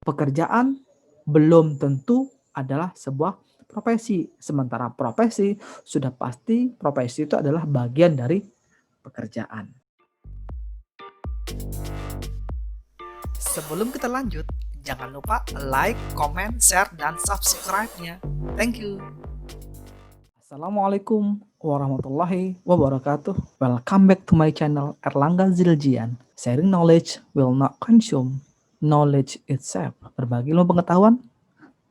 Pekerjaan belum tentu adalah sebuah profesi, sementara profesi sudah pasti profesi itu adalah bagian dari pekerjaan. Sebelum kita lanjut, jangan lupa like, comment, share, dan subscribe-nya. Thank you. Assalamualaikum warahmatullahi wabarakatuh. Welcome back to my channel Erlangga Ziljian. Sharing knowledge will not consume knowledge itself. Berbagi ilmu pengetahuan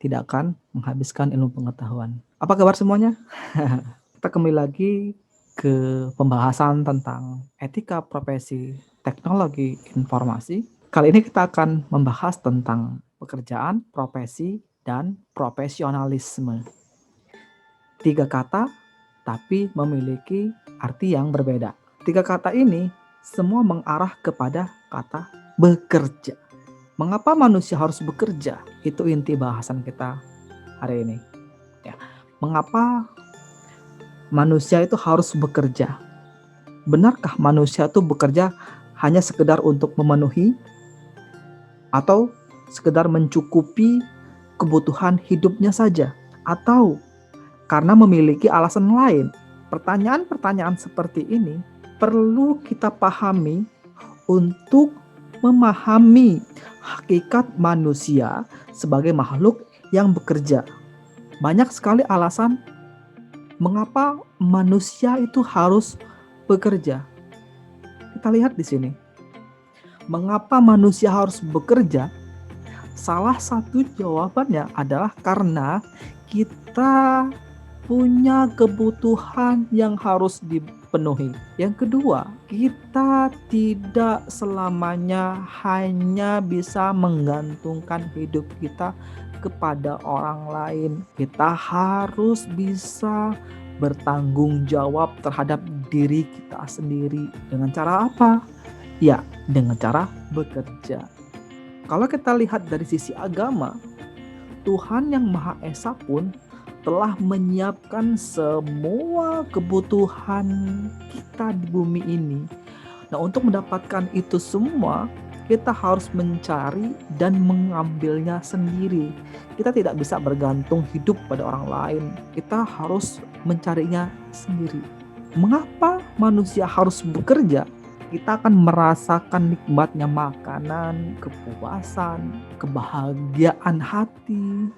tidak akan menghabiskan ilmu pengetahuan. Apa kabar semuanya? Kita kembali lagi ke pembahasan tentang etika profesi teknologi informasi. Kali ini kita akan membahas tentang pekerjaan, profesi, dan profesionalisme. 3 kata tapi memiliki arti yang berbeda. 3 kata ini semua mengarah kepada kata bekerja. Mengapa manusia harus bekerja? Itu inti bahasan kita hari ini. Ya, mengapa manusia itu harus bekerja? Benarkah manusia itu bekerja hanya sekedar untuk memenuhi atau sekedar mencukupi kebutuhan hidupnya saja? Atau karena memiliki alasan lain? Pertanyaan-pertanyaan seperti ini perlu kita pahami untuk memahami hakikat manusia sebagai makhluk yang bekerja. Banyak sekali alasan mengapa manusia itu harus bekerja. Kita lihat di sini. Mengapa manusia harus bekerja? Salah satu jawabannya adalah karena kita punya kebutuhan yang harus dipenuhi. Yang kedua, kita tidak selamanya hanya bisa menggantungkan hidup kita kepada orang lain. Kita harus bisa bertanggung jawab terhadap diri kita sendiri. Dengan cara apa? Ya, dengan cara bekerja. Kalau kita lihat dari sisi agama, Tuhan yang Maha Esa pun telah menyiapkan semua kebutuhan kita di bumi ini. Nah, untuk mendapatkan itu semua, kita harus mencari dan mengambilnya sendiri. Kita tidak bisa bergantung hidup pada orang lain. Kita harus mencarinya sendiri. Mengapa manusia harus bekerja? Kita akan merasakan nikmatnya makanan, kepuasan, kebahagiaan hati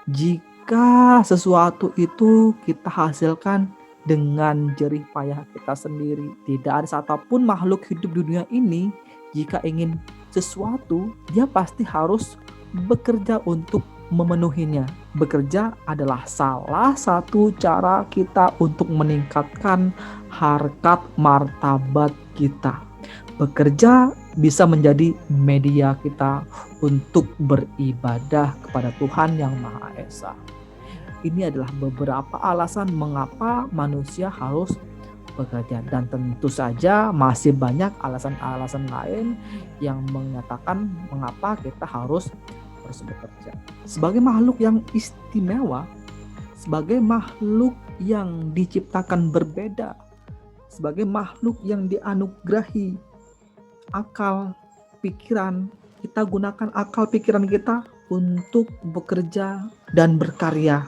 jika sesuatu itu kita hasilkan dengan jerih payah kita sendiri. Tidak ada satupun makhluk hidup di dunia ini jika ingin sesuatu, dia pasti harus bekerja untuk memenuhinya. Bekerja adalah salah satu cara kita untuk meningkatkan harkat martabat kita. Bekerja bisa menjadi media kita untuk beribadah kepada Tuhan yang Maha Esa. Ini adalah beberapa alasan mengapa manusia harus bekerja, dan tentu saja masih banyak alasan-alasan lain yang menyatakan mengapa kita harus bekerja. Sebagai makhluk yang istimewa, sebagai makhluk yang diciptakan berbeda, sebagai makhluk yang dianugerahi akal pikiran, kita gunakan akal pikiran kita untuk bekerja dan berkarya.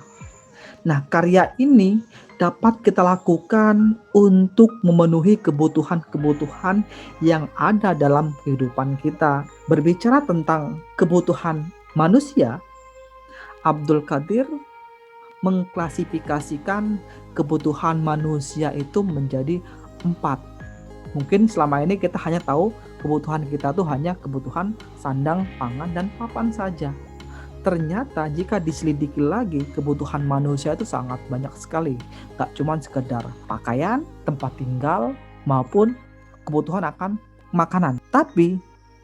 Nah, karya ini dapat kita lakukan untuk memenuhi kebutuhan-kebutuhan yang ada dalam kehidupan kita. Berbicara tentang kebutuhan manusia, Abdul Qadir mengklasifikasikan kebutuhan manusia itu menjadi 4. Mungkin selama ini kita hanya tahu kebutuhan kita tuh hanya kebutuhan sandang, pangan, dan papan saja. Ternyata jika diselidiki lagi, kebutuhan manusia itu sangat banyak sekali. Gak cuma sekedar pakaian, tempat tinggal, maupun kebutuhan akan makanan. Tapi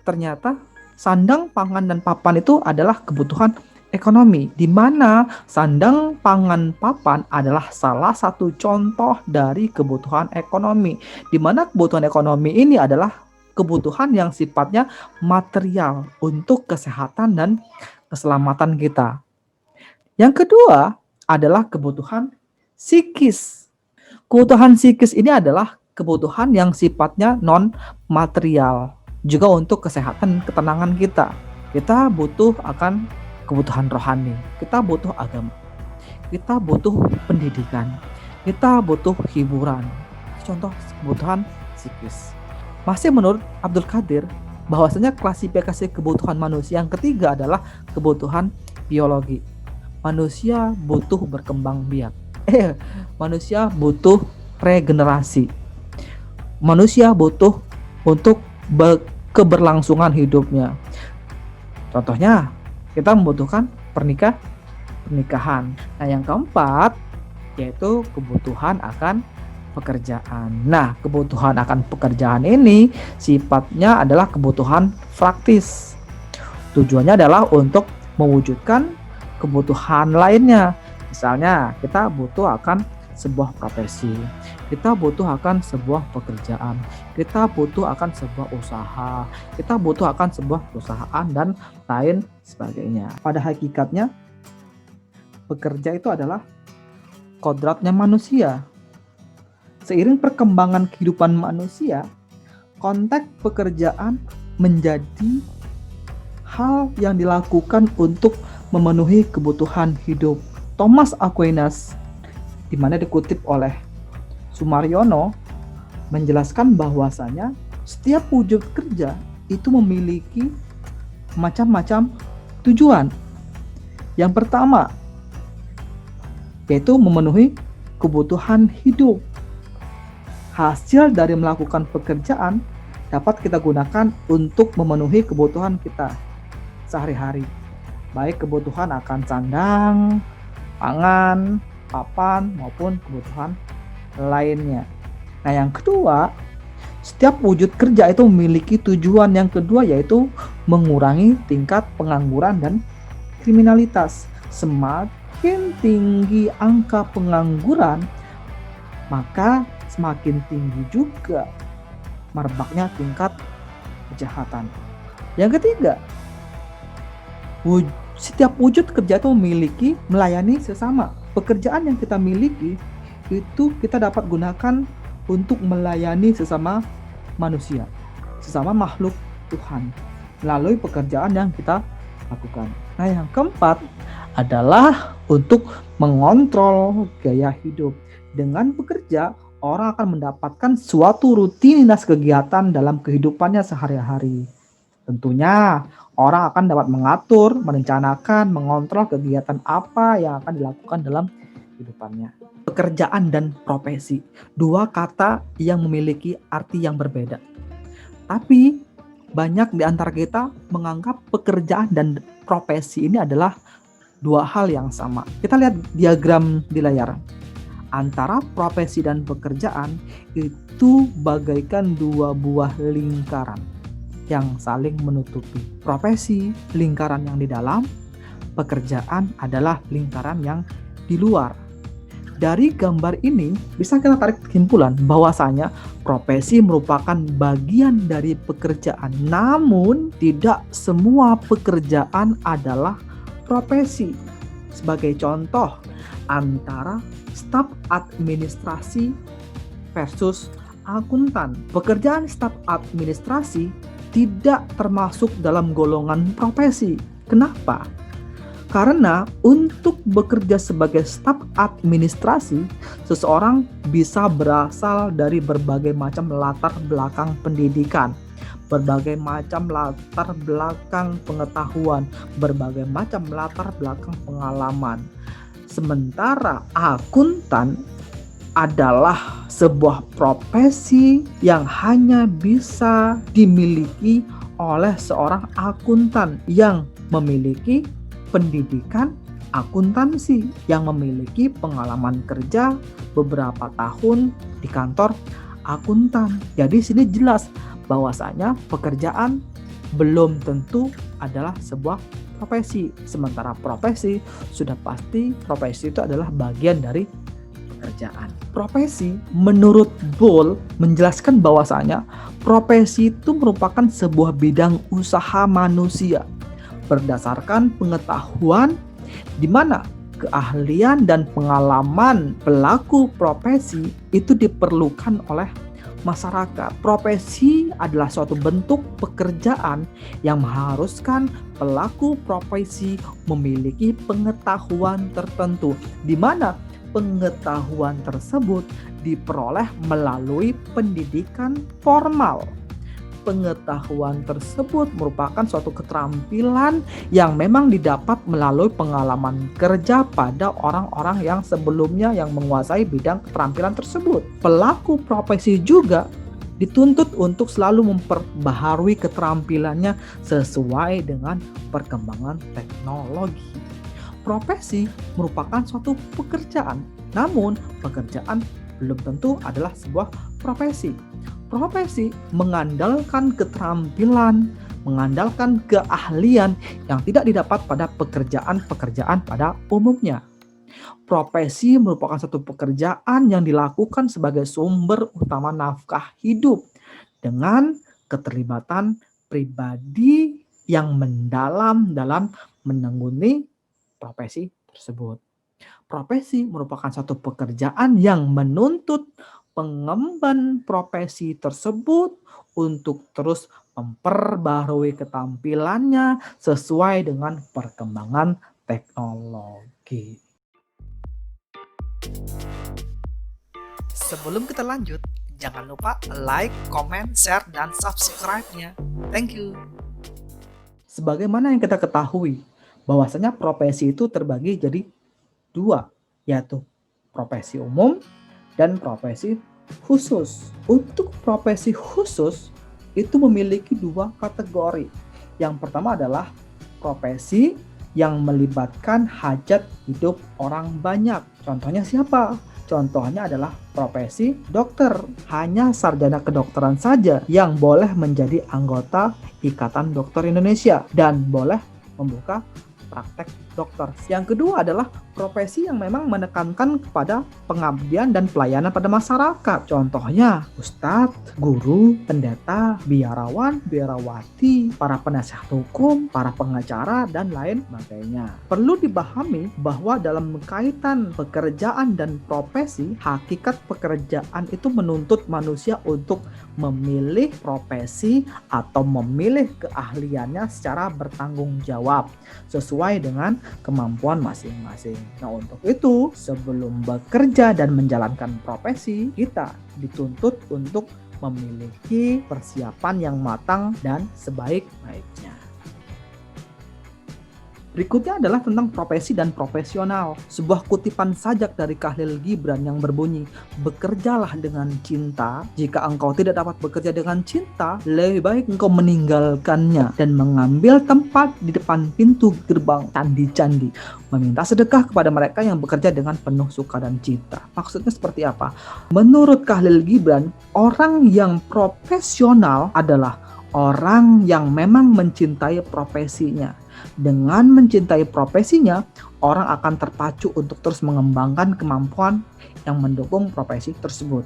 ternyata sandang, pangan, dan papan itu adalah kebutuhan ekonomi, di mana sandang, pangan, papan adalah salah satu contoh dari kebutuhan ekonomi, di mana kebutuhan ekonomi ini adalah kebutuhan yang sifatnya material untuk kesehatan dan keselamatan kita. Yang kedua adalah kebutuhan psikis. Kebutuhan psikis ini adalah kebutuhan yang sifatnya non material, juga untuk kesehatan ketenangan kita. Kita butuh akan kebutuhan rohani, kita butuh agama, kita butuh pendidikan, kita butuh hiburan. Contoh kebutuhan psikis. Masih menurut Abdul Qadir, bahwasanya klasifikasi kebutuhan manusia yang ketiga adalah kebutuhan biologi. Manusia butuh berkembang biak. Manusia butuh regenerasi. Manusia butuh untuk keberlangsungan hidupnya. Contohnya, kita membutuhkan pernikahan. Nah, yang keempat yaitu kebutuhan akan pekerjaan. Nah, kebutuhan akan pekerjaan ini sifatnya adalah kebutuhan praktis. Tujuannya adalah untuk mewujudkan kebutuhan lainnya. Misalnya, kita butuh akan sebuah profesi, kita butuh akan sebuah pekerjaan, kita butuh akan sebuah usaha, kita butuh akan sebuah perusahaan, dan lain sebagainya. Pada hakikatnya, bekerja itu adalah kodratnya manusia. Seiring perkembangan kehidupan manusia, konteks pekerjaan menjadi hal yang dilakukan untuk memenuhi kebutuhan hidup. Thomas Aquinas, di mana dikutip oleh Sumaryono, menjelaskan bahwasanya setiap wujud kerja itu memiliki macam-macam tujuan. Yang pertama, yaitu memenuhi kebutuhan hidup. Hasil dari melakukan pekerjaan dapat kita gunakan untuk memenuhi kebutuhan kita sehari-hari, baik kebutuhan akan sandang, pangan, papan, maupun kebutuhan lainnya. Nah, yang kedua, setiap wujud kerja itu memiliki tujuan yang kedua, yaitu mengurangi tingkat pengangguran dan kriminalitas. Semakin tinggi angka pengangguran, maka semakin tinggi juga merebaknya tingkat kejahatan. Yang ketiga, setiap wujud kerja itu melayani sesama. Pekerjaan yang kita miliki itu kita dapat gunakan untuk melayani sesama manusia, sesama makhluk Tuhan, melalui pekerjaan yang kita lakukan. Nah, yang keempat adalah untuk mengontrol gaya hidup. Dengan bekerja, orang akan mendapatkan suatu rutinitas kegiatan dalam kehidupannya sehari-hari. Tentunya, orang akan dapat mengatur, merencanakan, mengontrol kegiatan apa yang akan dilakukan dalam kehidupannya. Pekerjaan dan profesi, dua kata yang memiliki arti yang berbeda. Tapi, banyak di antara kita menganggap pekerjaan dan profesi ini adalah dua hal yang sama. Kita lihat diagram di layar. Antara profesi dan pekerjaan itu bagaikan dua buah lingkaran yang saling menutupi. Profesi, lingkaran yang di dalam, pekerjaan adalah lingkaran yang di luar. Dari gambar ini bisa kita tarik kesimpulan bahwasanya profesi merupakan bagian dari pekerjaan, namun tidak semua pekerjaan adalah profesi. Sebagai contoh, antara staf administrasi versus akuntan. Pekerjaan staf administrasi tidak termasuk dalam golongan profesi. Kenapa? Karena untuk bekerja sebagai staf administrasi, seseorang bisa berasal dari berbagai macam latar belakang pendidikan, berbagai macam latar belakang pengetahuan, berbagai macam latar belakang pengalaman. Sementara akuntan adalah sebuah profesi yang hanya bisa dimiliki oleh seorang akuntan yang memiliki pendidikan akuntansi, yang memiliki pengalaman kerja beberapa tahun di kantor akuntan. Jadi sini jelas bahwasanya pekerjaan belum tentu adalah sebuah profesi. Sementara profesi sudah pasti profesi itu adalah bagian dari pekerjaan. Profesi menurut Boll menjelaskan bahwasanya profesi itu merupakan sebuah bidang usaha manusia berdasarkan pengetahuan di mana keahlian dan pengalaman pelaku profesi itu diperlukan oleh masyarakat. Profesi adalah suatu bentuk pekerjaan yang mengharuskan pelaku profesi memiliki pengetahuan tertentu, di mana pengetahuan tersebut diperoleh melalui pendidikan formal. Pengetahuan tersebut merupakan suatu keterampilan yang memang didapat melalui pengalaman kerja pada orang-orang yang sebelumnya yang menguasai bidang keterampilan tersebut. Pelaku profesi juga dituntut untuk selalu memperbaharui keterampilannya sesuai dengan perkembangan teknologi. Profesi merupakan suatu pekerjaan, namun pekerjaan belum tentu adalah sebuah profesi. Profesi mengandalkan keterampilan, mengandalkan keahlian yang tidak didapat pada pekerjaan-pekerjaan pada umumnya. Profesi merupakan satu pekerjaan yang dilakukan sebagai sumber utama nafkah hidup dengan keterlibatan pribadi yang mendalam dalam menekuni profesi tersebut. Profesi merupakan satu pekerjaan yang menuntut pengemban profesi tersebut untuk terus memperbarui keterampilannya sesuai dengan perkembangan teknologi. Sebelum kita lanjut, jangan lupa like, comment, share, dan subscribe-nya. Thank you. Sebagaimana yang kita ketahui, bahwasanya profesi itu terbagi jadi dua, yaitu profesi umum dan profesi khusus. Untuk profesi khusus itu memiliki dua kategori. Yang pertama adalah profesi yang melibatkan hajat hidup orang banyak. Contohnya siapa? Contohnya adalah profesi dokter. Hanya sarjana kedokteran saja yang boleh menjadi anggota Ikatan Dokter Indonesia dan boleh membuka praktek dokter. Yang kedua adalah profesi yang memang menekankan kepada pengabdian dan pelayanan pada masyarakat. Contohnya ustadz, guru, pendeta, biarawan, biarawati, para penasihat hukum, para pengacara, dan lain sebagainya. Perlu dipahami bahwa dalam kaitan pekerjaan dan profesi, hakikat pekerjaan itu menuntut manusia untuk memilih profesi atau memilih keahliannya secara bertanggung jawab sesuai dengan kemampuan masing-masing. Nah, untuk itu sebelum bekerja dan menjalankan profesi, kita dituntut untuk memiliki persiapan yang matang dan sebaik-baiknya. Berikutnya adalah tentang profesi dan profesional. Sebuah kutipan sajak dari Khalil Gibran yang berbunyi, "Bekerjalah dengan cinta. Jika engkau tidak dapat bekerja dengan cinta, lebih baik engkau meninggalkannya dan mengambil tempat di depan pintu gerbang candi-candi. Meminta sedekah kepada mereka yang bekerja dengan penuh suka dan cinta." Maksudnya seperti apa? Menurut Khalil Gibran, orang yang profesional adalah orang yang memang mencintai profesinya. Dengan mencintai profesinya, orang akan terpacu untuk terus mengembangkan kemampuan yang mendukung profesi tersebut.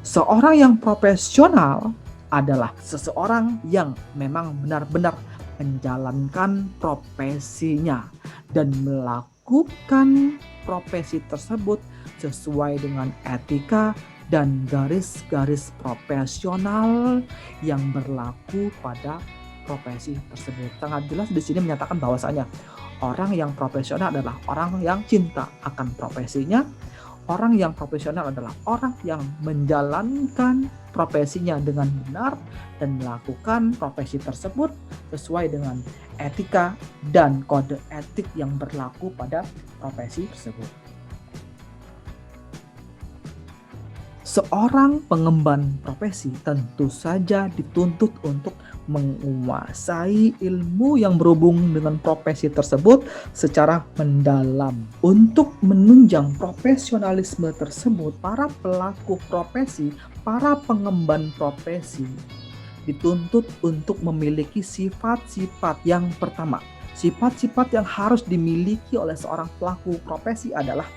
Seorang yang profesional adalah seseorang yang memang benar-benar menjalankan profesinya dan melakukan profesi tersebut sesuai dengan etika dan garis-garis profesional yang berlaku pada profesi tersebut. Sangat jelas di sini menyatakan bahwasanya orang yang profesional adalah orang yang cinta akan profesinya. Orang yang profesional adalah orang yang menjalankan profesinya dengan benar dan melakukan profesi tersebut sesuai dengan etika dan kode etik yang berlaku pada profesi tersebut. Seorang pengemban profesi tentu saja dituntut untuk menguasai ilmu yang berhubung dengan profesi tersebut secara mendalam. Untuk menunjang profesionalisme tersebut, para pelaku profesi, para pengemban profesi dituntut untuk memiliki sifat-sifat. Yang pertama, sifat-sifat yang harus dimiliki oleh seorang pelaku profesi adalah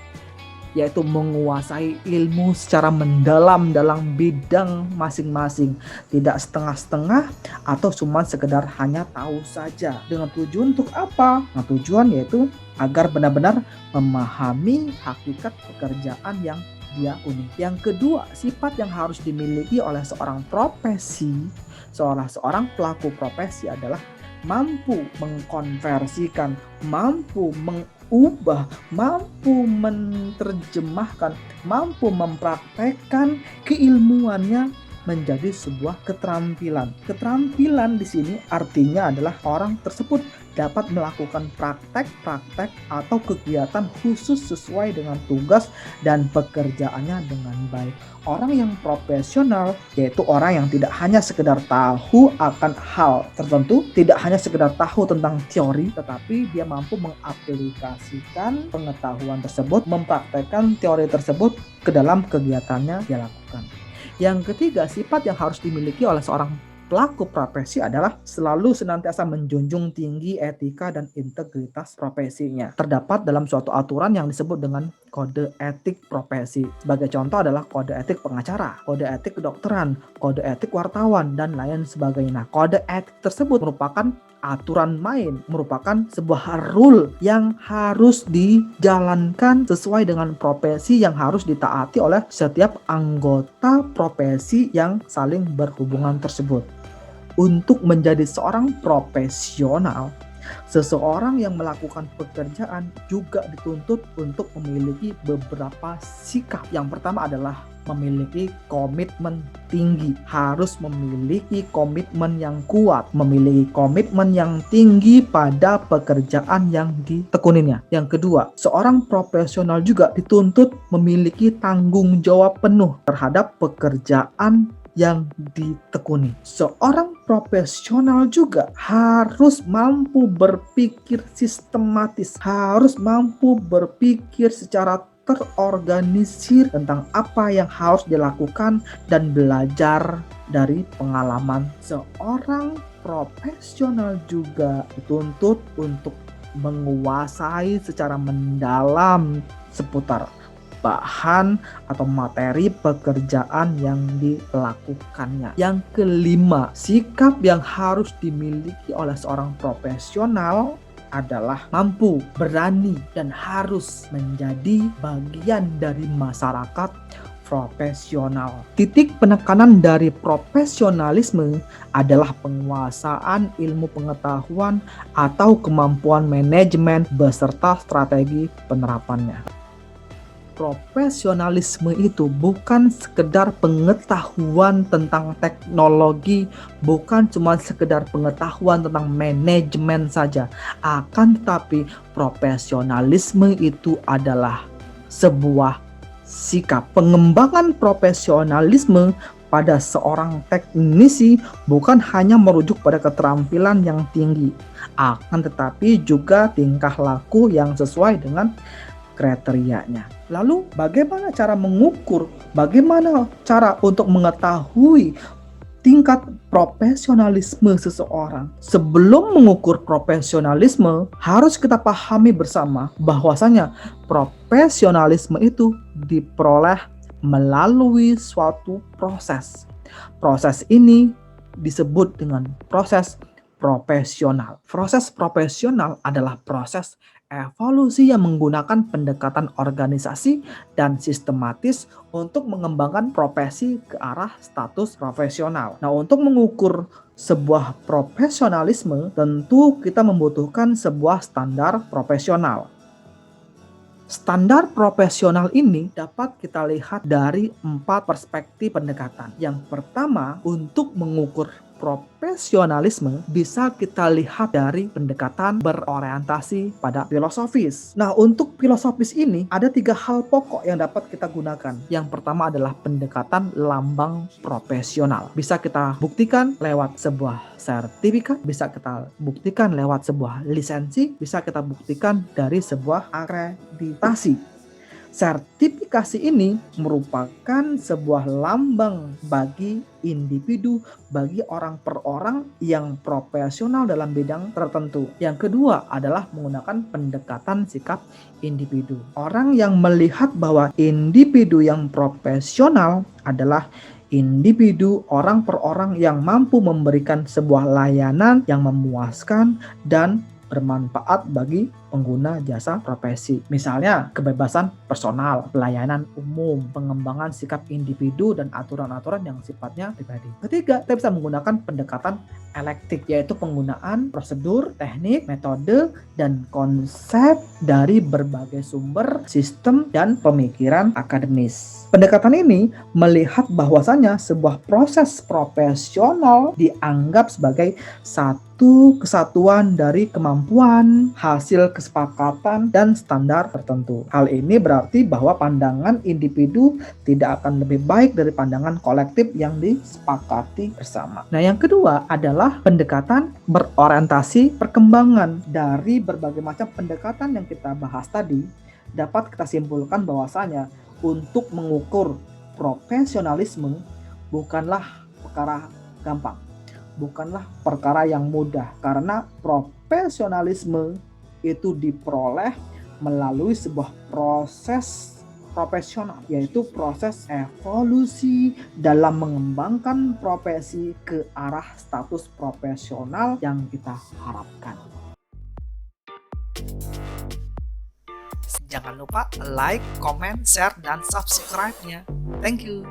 yaitu menguasai ilmu secara mendalam dalam bidang masing-masing, tidak setengah-setengah atau cuma sekedar hanya tahu saja. Dengan tujuan untuk apa? Nah, tujuan yaitu agar benar-benar memahami hakikat pekerjaan yang dia unik. Yang kedua, sifat yang harus dimiliki oleh seorang pelaku profesi adalah mampu mengkonversikan, mampu mengubah, mampu menerjemahkan, mampu mempraktekkan keilmuannya menjadi sebuah keterampilan. Keterampilan di sini artinya adalah orang tersebut dapat melakukan praktek-praktek atau kegiatan khusus sesuai dengan tugas dan pekerjaannya dengan baik. Orang yang profesional yaitu orang yang tidak hanya sekedar tahu akan hal tertentu, tidak hanya sekedar tahu tentang teori, tetapi dia mampu mengaplikasikan pengetahuan tersebut, mempraktekkan teori tersebut ke dalam kegiatannya dia lakukan. Yang ketiga, sifat yang harus dimiliki oleh seorang pelaku profesi adalah selalu senantiasa menjunjung tinggi etika dan integritas profesinya. Terdapat dalam suatu aturan yang disebut dengan kode etik profesi. Sebagai contoh adalah kode etik pengacara, kode etik kedokteran, kode etik wartawan, dan lain sebagainya. Nah, kode etik tersebut merupakan aturan main, merupakan sebuah rule yang harus dijalankan sesuai dengan profesi yang harus ditaati oleh setiap anggota profesi yang saling berhubungan tersebut. Untuk menjadi seorang profesional, seseorang yang melakukan pekerjaan juga dituntut untuk memiliki beberapa sikap. Yang pertama adalah memiliki komitmen tinggi, harus memiliki komitmen yang kuat, memiliki komitmen yang tinggi pada pekerjaan yang ditekuninya. Yang kedua, seorang profesional juga dituntut memiliki tanggung jawab penuh terhadap pekerjaan yang ditekuni. Seorang profesional juga harus mampu berpikir sistematis, harus mampu berpikir secara terorganisir tentang apa yang harus dilakukan dan belajar dari pengalaman. Seorang profesional juga dituntut untuk menguasai secara mendalam seputar bahan atau materi pekerjaan yang dilakukannya. Yang kelima, sikap yang harus dimiliki oleh seorang profesional adalah mampu, berani, dan harus menjadi bagian dari masyarakat profesional. Titik penekanan dari profesionalisme adalah penguasaan ilmu pengetahuan atau kemampuan manajemen beserta strategi penerapannya. Profesionalisme itu bukan sekedar pengetahuan tentang teknologi, bukan cuma sekedar pengetahuan tentang manajemen saja. Akan tetapi profesionalisme itu adalah sebuah sikap. Pengembangan profesionalisme pada seorang teknisi bukan hanya merujuk pada keterampilan yang tinggi, akan tetapi juga tingkah laku yang sesuai dengan kriterianya. Lalu bagaimana cara mengukur, bagaimana cara untuk mengetahui tingkat profesionalisme seseorang? Sebelum mengukur profesionalisme, harus kita pahami bersama bahwasanya profesionalisme itu diperoleh melalui suatu proses. Proses ini disebut dengan proses profesional. Proses profesional adalah proses evolusi yang menggunakan pendekatan organisasi dan sistematis untuk mengembangkan profesi ke arah status profesional. Nah, untuk mengukur sebuah profesionalisme, tentu kita membutuhkan sebuah standar profesional. Standar profesional ini dapat kita lihat dari 4 perspektif pendekatan. Yang pertama, untuk mengukur profesionalisme bisa kita lihat dari pendekatan berorientasi pada filosofis. Nah, untuk filosofis ini ada 3 hal pokok yang dapat kita gunakan. Yang pertama adalah pendekatan lambang profesional. Bisa kita buktikan lewat sebuah sertifikat, bisa kita buktikan lewat sebuah lisensi, bisa kita buktikan dari sebuah akreditasi. Sertifikasi ini merupakan sebuah lambang bagi individu, bagi orang per orang yang profesional dalam bidang tertentu. Yang kedua adalah menggunakan pendekatan sikap individu. Orang yang melihat bahwa individu yang profesional adalah individu orang per orang yang mampu memberikan sebuah layanan yang memuaskan dan bermanfaat bagi pengguna jasa profesi. Misalnya kebebasan personal, pelayanan umum, pengembangan sikap individu, dan aturan-aturan yang sifatnya pribadi. Ketiga, kita bisa menggunakan pendekatan elektik, yaitu penggunaan prosedur, teknik, metode, dan konsep dari berbagai sumber, sistem, dan pemikiran akademis. Pendekatan ini melihat bahwasanya sebuah proses profesional dianggap sebagai satu kesatuan dari kemampuan, hasil kesepakatan, dan standar tertentu. Hal ini berarti bahwa pandangan individu tidak akan lebih baik dari pandangan kolektif yang disepakati bersama. Nah, yang kedua adalah pendekatan berorientasi perkembangan. Dari berbagai macam pendekatan yang kita bahas tadi, dapat kita simpulkan bahwasanya untuk mengukur profesionalisme bukanlah perkara gampang, bukanlah perkara yang mudah, karena profesionalisme itu diperoleh melalui sebuah proses profesional, yaitu proses evolusi dalam mengembangkan profesi ke arah status profesional yang kita harapkan. Jangan lupa like, comment, share, dan subscribe-nya. Thank you.